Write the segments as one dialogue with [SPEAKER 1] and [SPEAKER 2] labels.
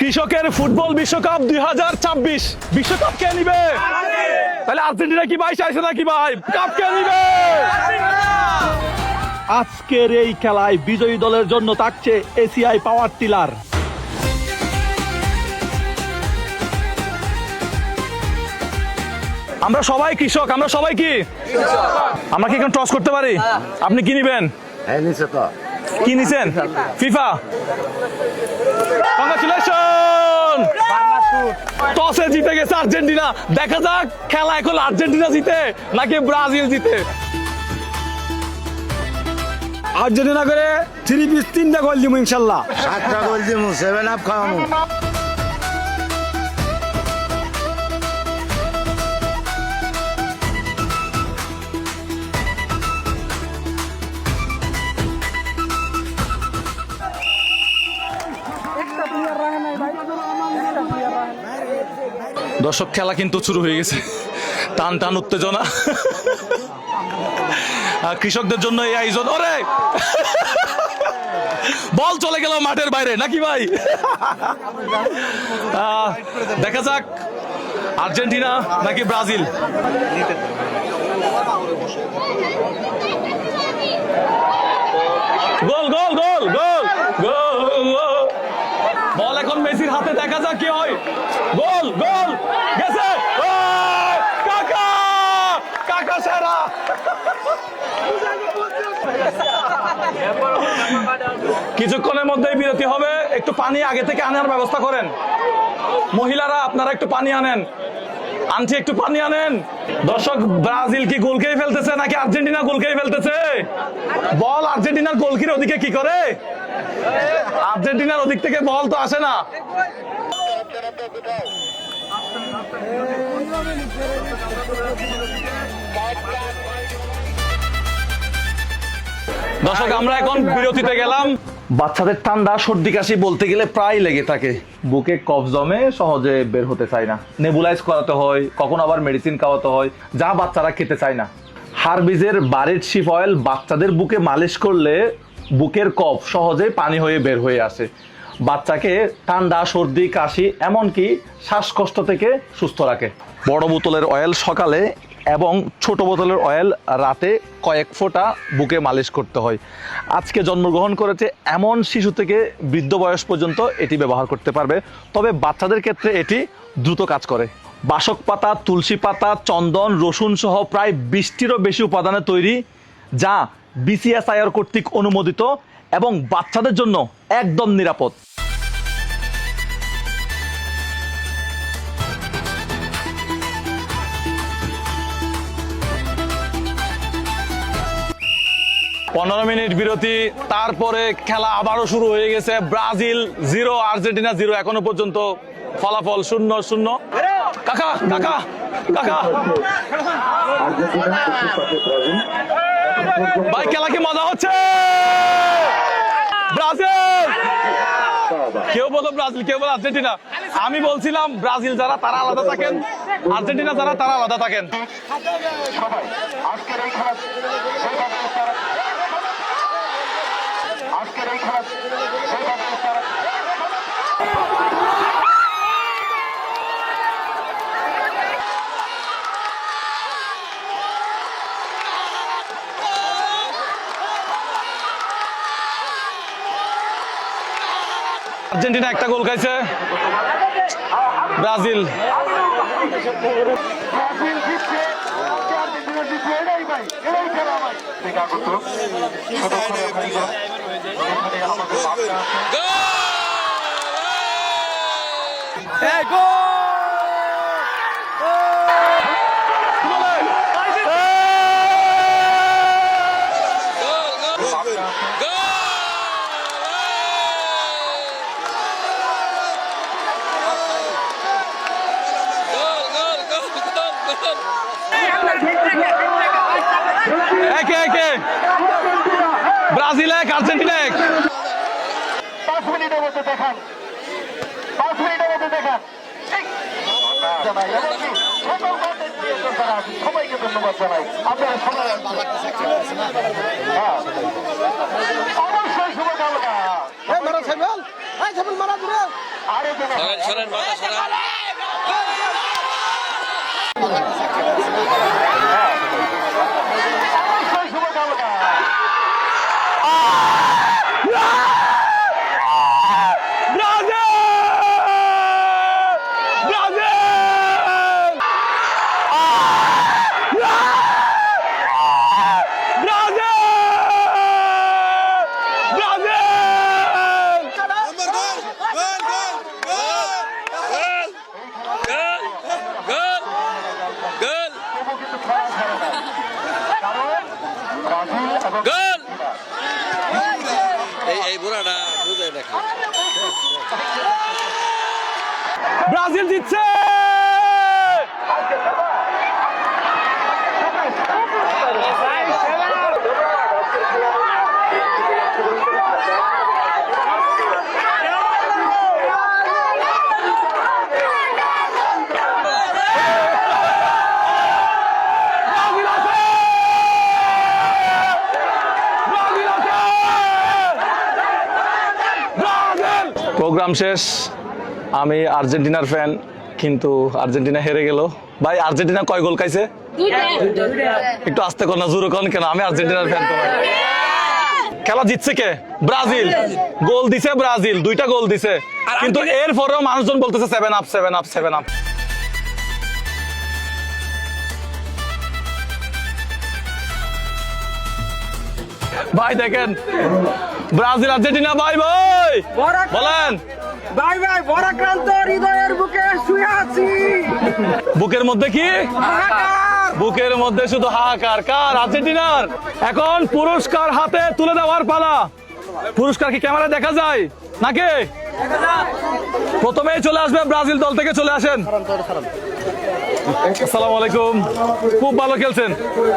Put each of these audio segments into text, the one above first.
[SPEAKER 1] কৃষকের ফুটবল বিশ্বকাপ 2026 বিশ্বকাপ কে নিবে? তাহলে আর্জেন্টিনা কি ভাই চাইছে নাকি ভাই কাপ কে নিবে? আজকের এই খেলায় বিজয়ী দলের জন্য থাকছে এসিআই পাওয়ার টিলার। আমরা সবাই কৃষক, আমরা সবাই কি আমরা কি এখন টস করতে পারি? আপনি কি নিবেন? কি নিছেন? ফিফা। কংগ্রাচুলেশন, টসে জিতে গেছে আর্জেন্টিনা। দেখা যাক খেলা এখন আর্জেন্টিনা জিতে নাকি ব্রাজিল জিতে।
[SPEAKER 2] আর্জেন্টিনা করে 3 পিস 3টা গোল দিব ইনশাআল্লাহ।
[SPEAKER 3] 7টা গোল দিব, 7 আপ খাওয়ামু।
[SPEAKER 1] দর্শক, খেলা কিন্তু শুরু হয়ে গেছে। টান টান উত্তেজনা। কৃষকদের জন্য এই আয়োজন। ওরে বল চলে গেল মাঠের বাইরে নাকি ভাই? দেখা যাক আর্জেন্টিনা নাকি ব্রাজিল। গোল গোল গোল গোল গোল। বল এখন মেসির হাতে, দেখা যাক কি হয়। গোল গোল গেছে। কাকা কাকা সেরা। কিছুক্ষণের মধ্যেই বিরতি হবে। একটু পানি আগে থেকে আনার ব্যবস্থা করেন। মহিলারা আপনারা একটু পানি আনেন। আনছি, একটু পানি আনেন। দর্শক, ব্রাজিল কি গোল খেয়ে ফেলতেছে নাকি আর্জেন্টিনা গোল খেয়ে ফেলতেছে? বল আর্জেন্টিনার গোলকির ওদিকে কি করে? আর্জেন্টিনার ওদিক থেকে বল তো আসে না। দর্শক, আমরা এখন বিরতিতে গেলাম। বাচ্চাদের ঠান্ডা সর্দি কাশি বলতে গেলে প্রায় লেগে থাকে। বুকে কফ জমে, সহজে বের হতে চায় না। নেবুলাইজ করাতে হয়, কখন আবার মেডিসিন খাওয়াতে হয়, যা বাচ্চারা খেতে চায় না। হারবিজের বারেড শিপ অয়েল বাচ্চাদের বুকে মালিশ করলে বুকের কফ সহজে পানি হয়ে বের হয়ে আসে। বাচ্চাকে ঠান্ডা সর্দি কাশি এমনকি শ্বাসকষ্ট থেকে সুস্থ রাখে। বড় বোতলের অয়েল সকালে এবং ছোট বোতলের অয়েল রাতে কয়েক ফোঁটা বুকে মালিশ করতে হয়। আজকে জন্মগ্রহণ করেছে এমন শিশু থেকে বৃদ্ধ বয়স পর্যন্ত এটি ব্যবহার করতে পারবে। তবে বাচ্চাদের ক্ষেত্রে এটি দ্রুত কাজ করে। বাসক পাতা, তুলসী পাতা, চন্দন, রসুন সহ প্রায় 20টিরও বেশি উপাদানে তৈরি, যা বিসিএসআইআর কর্তৃক অনুমোদিত এবং বাচ্চাদের জন্য একদম নিরাপদ। পনেরো মিনিট বিরতি, তারপরে খেলা আবারও শুরু হয়ে গেছে। Brazil 0, Argentina 0। এখনো পর্যন্ত ফলাফল 0-0। কাকা কাকা কাকা ভাই, খেলা কি মজা হচ্ছে? ব্রাজিল, কেউ বলো ব্রাজিল, কেউ বলো আর্জেন্টিনা। আমি বলছিলাম ব্রাজিল যারা তারা আলাদা থাকেন, আর্জেন্টিনা যারা তারা আলাদা থাকেন। আর্জেন্টিনা একটা গোল খাইছে, ব্রাজিল ব্রাজিল 1, আর্জেন্টিনা 1।
[SPEAKER 4] 5 মিনিটের মধ্যে দেখান, 5 মিনিটের মধ্যে দেখান। সবাইকে ধন্যবাদ জানাই। আপনারা সবাই অবশ্যই শুভকামনা। শুভকামনা।
[SPEAKER 1] ব্রাজিল জিতছে। প্রোগ্রাম শেষ। আমি আর্জেন্টিনার ফ্যান, কিন্তু আর্জেন্টিনা হেরে গেল। ভাই আর্জেন্টিনা কয় গোল খাইছে? একটু আস্তে কর না, জোরে কর কেন? আমি আর্জেন্টিনার ফ্যান। খেলা জিতছে কে? ব্রাজিল। গোল দিছে ব্রাজিল, 2টা গোল দিছে, কিন্তু এরপরেও মানুষজন বলতেছে 7 আপ 7 আপ 7 আপ। ভাই দেখেন, ব্রাজিল আর্জেন্টিনা ভাই ভাই বলেন।
[SPEAKER 2] ভাই ভাই বরাক্রান্ত হৃদয়ের বুকে শুয়ে আছি।
[SPEAKER 1] বুকের মধ্যে কি? বুকের মধ্যে শুধু হাহাকার। কার? আর্জেন্টিনার। এখন পুরস্কার হাতে তুলে দেওয়ার পালা। পুরস্কার কি ক্যামেরা দেখা যায় নাকি? প্রথমেই চলে আসবে ব্রাজিল দল থেকে, চলে আসেন। আসসালামু আলাইকুম। খুব ভালো খেলছেন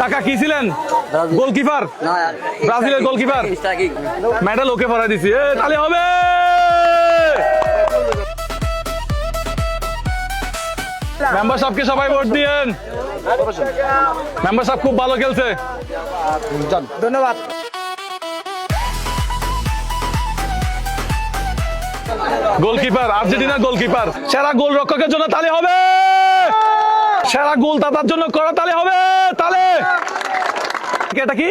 [SPEAKER 1] কাকা। কি ছিলেন? গোলকিপার, ব্রাজিলের গোলকিপার। মেডেল ওকে পরাই দিছি। তাহলে হবে। মেম্বার সাহেবকে সবাই ভোট দিয়েন। মেম্বার সাহেব খুব ভালো খেলছে।
[SPEAKER 2] ধন্যবাদ।
[SPEAKER 1] গোলকিপার, আর্জেন্টিনার গোলকিপার। সেরা গোল রক্ষকের জন্য তালি হবে। সেরা গোল দাতার জন্য করা তালি হবে। তালে এটা কি?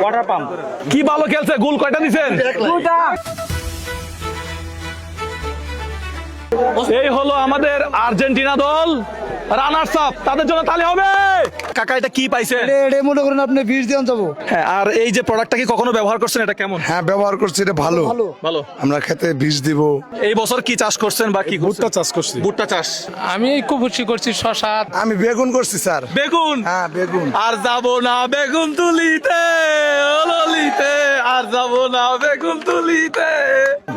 [SPEAKER 1] Water pump. কি ভালো খেলছে। গোল কয়টা দিছেন? এই হলো আমাদের আর্জেন্টিনা দল, রানার্স আপ। তাদের জন্য তালি হবে। কাকা এটা কি পাইছে?
[SPEAKER 3] এটা মনে করেন আপনি 20 দিয়ে যাবো।
[SPEAKER 1] হ্যাঁ, আর এই যে প্রোডাক্টটা কি কখনো ব্যবহার করছেন? এটা কেমন?
[SPEAKER 3] হ্যাঁ, ব্যবহার করছি, এটা ভালো।
[SPEAKER 1] ভালো।
[SPEAKER 3] আমরা খেতে বীজ দিব।
[SPEAKER 1] এই বছর কি চাষ করছেন বা কি? ভুট্টা চাষ করছি। ভুট্টা চাষ।
[SPEAKER 5] আমি কুবুচি করছি, শশা।
[SPEAKER 3] আমি বেগুন করছি স্যার।
[SPEAKER 1] বেগুন?
[SPEAKER 3] হ্যাঁ, বেগুন।
[SPEAKER 1] আর যাব না বেগুন তুলিতে, ললিতে, আর যাব না বেগুন তুলিতে।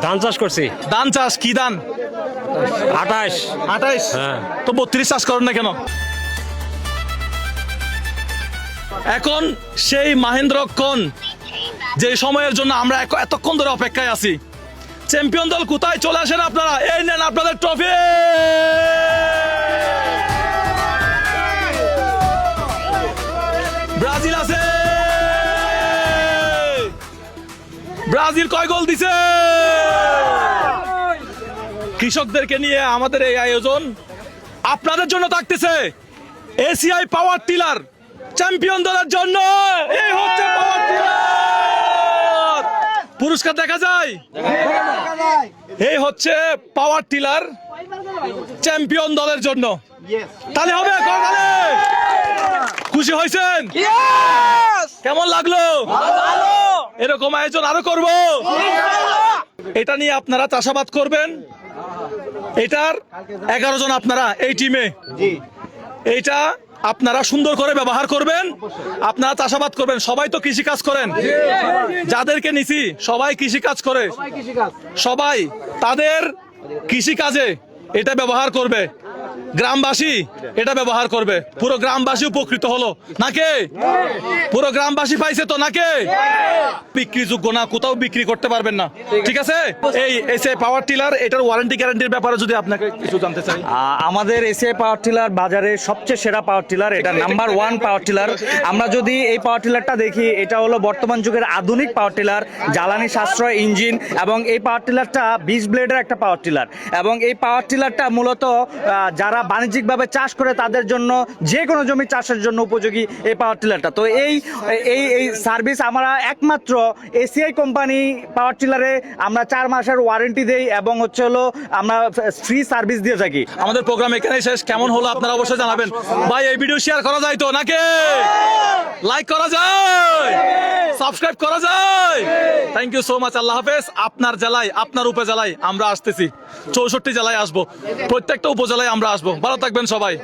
[SPEAKER 5] ধান চাষ করছি।
[SPEAKER 1] ধান চাষ? কি ধান?
[SPEAKER 5] 28।
[SPEAKER 1] 28?
[SPEAKER 5] হ্যাঁ।
[SPEAKER 1] তো 32 চাষ করেন না কেন? এখন সেই মাহেন্দ্রক্ষণ, যে সময়ের জন্য আমরা এতক্ষণ ধরে অপেক্ষায় আছি। চ্যাম্পিয়ন দল কোথায়? চলে আসেন আপনারা। এই নেন আপনাদের ট্রফি। ব্রাজিল আছে। ব্রাজিল কয় গোল দিছে? কৃষকদেরকে নিয়ে আমাদের এই আয়োজন আপনাদের জন্য থাকতেছে। এসিআই পাওয়ার টিলার চ্যাম্পিয়ন দলের জন্য। এই হচ্ছে পাওয়ার টিলার। পুরস্কার দেখা যায়। এই হচ্ছে পাওয়ার টিলার চ্যাম্পিয়ন দলের জন্য। তাহলে হবে। খুশি হয়েছেন? কেমন লাগলো? এরকম আয়োজন আরো করব। এটা নিয়ে আপনারা চাষাবাদ করবেন। এটার 11 জন আপনারা এই টিমে। এইটা আপনারা সুন্দর করে ব্যবহার করবেন। আপনারা চাষাবাদ করবেন। সবাই তো কৃষি কাজ করেন। যাদেরকে নিছি সবাই কৃষি কাজ করে। সবাই তাদের কৃষি কাজে এটা ব্যবহার করবে। গ্রামবাসী এটা ব্যবহার করবে, পুরো গ্রামবাসী উপকৃত হলো নাকি? পুরো গ্রামবাসী পাইছে তো নাকি? বিক্রিযোগ্য না, কোথাও বিক্রি করতে পারবেন না, ঠিক আছে? এই এসএ পাওয়ার টিলার, এটার ওয়ারেন্টি গ্যারান্টির ব্যাপারে যদি আপনাকে কিছু জানতে চাই।
[SPEAKER 6] আমাদের এসিআই পাওয়ার টিলার বাজারে সবচেয়ে সেরা পাওয়ার টিলার, এটা নাম্বার 1 পাওয়ার টিলার। আমরা যদি এই পাওয়ার টিলারটা দেখি, এটা হলো বর্তমান যুগের আধুনিক পাওয়ার টিলার, জ্বালানি সাশ্রয় ইঞ্জিন, এবং এই পাওয়ার টিলারটা 20 ব্লেডের একটা পাওয়ার টিলার। এবং এই পাওয়ার টিলারটা মূলত যারা বাণিজ্যিকভাবে চাষ করে তাদের জন্য, যে কোনো জমি চাষের জন্য উপযোগী এই পাওয়ার টিলারটা। তো এই এই এই সার্ভিস আমরা একমাত্র এসিআই কোম্পানি পাওয়ার টিলারে আমরা 4 মাসের ওয়ারেন্টি দেই, এবং হচ্ছে হলো আমরা ফ্রি সার্ভিস দিয়ে থাকি।
[SPEAKER 1] আমাদের প্রোগ্রাম এখানেই শেষ। কেমন হলো আপনারা অবশ্যই জানাবেন। ভাই এই ভিডিও শেয়ার করা যায় তো নাকি? লাইক করা যায়, সাবস্ক্রাইব করা যায়। Thank you so much. Allah হাফেজ। আপনার জেলায়, আপনার উপজেলায় আমরা আসতেছি, 64 জেলায় আসবো, প্রত্যেকটা উপজেলায় আমরা আসবো। ভালো থাকবেন সবাই।